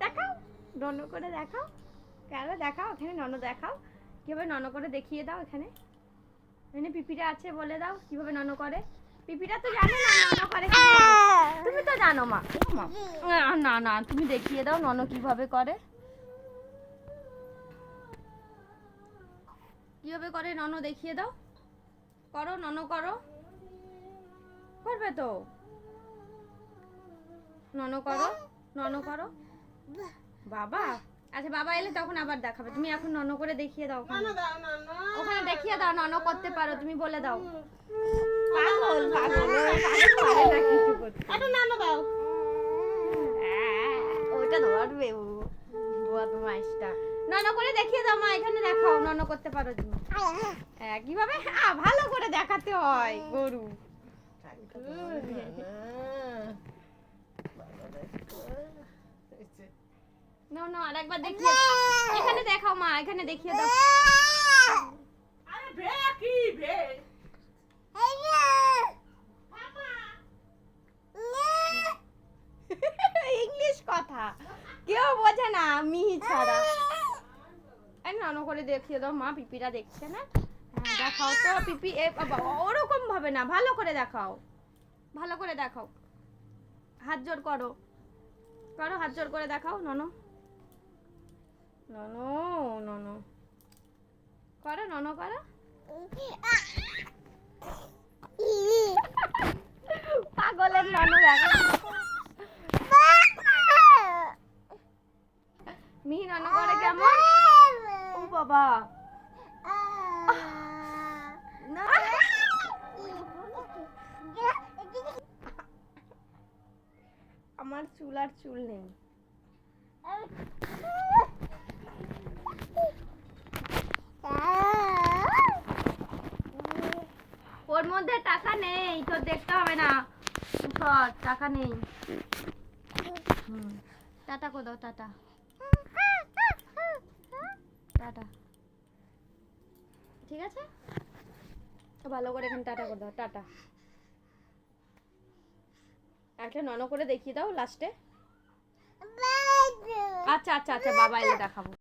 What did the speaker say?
দেখাও নন করে দেখাও, কেন দেখাও, এখানে নন দেখাও কিভাবে নন করে, দেখিয়ে দাও। এখানে এখানে পিপিটা আছে, বলে দাও কিভাবে নন করে। পিপিটা তো জানে না নন করে, তুমি তো জানো মা। না না তুমি দেখিয়ে দাও নন কিভাবে করে, কিভাবে করে নন দেখিয়ে দাও। করো নন করো, করবে তো, নন করো, নন করো বাবা। আচ্ছা বাবা এলে তখন আবার দেখাবে, তুমি এখন নন করে দেখিয়ে দাও। ওখানে দেখিয়ে দাও নন করতে পারো, তুমি বলে দাও। পাগল পাগল পারে না কিছু করতে। একটু নন দাও, ওটা ধরবে ও বদমাইশটা। নন করে দেখিয়ে দাও মা, এখানে দেখাও নন করতে পারো তুমি। কিভাবে ভালো করে দেখাতে হয় গরু। না না আরেকবার দেখিয়ে এখানে দেখাও মা, এখানে দেখিয়ে দাও। আরে বে কি বে, ইংলিশ কথা কেউ বোঝে না মিহি ছাড়া। নন করে দেখিয়ে দাও মা, পিপিরা দেখছে না। দেখাও তো পিপি, ওরকম ভাবে না, ভালো করে দেখাও, ভালো করে দেখাও। হাত জোর করো, করো হাত জোর করে দেখাও। ননো ননো ননো করো, ননো করো। পাগলের ননো দেখো, মিহি ননো করে কেমন। ও বাবা আমার চুল আর চুল নেই। ওর মধ্যে টাকা নেই, তোর দেখতে হবে না, টাকা নেই। টাটা কো দাও, টাটা টাটা, ঠিক আছে ভালো করে এখানে টাটা করে দাও, টাটা। একটা নন করে দেখিয়ে দাও লাস্টে। আচ্ছা আচ্ছা আচ্ছা বাবা এলে দেখাবো।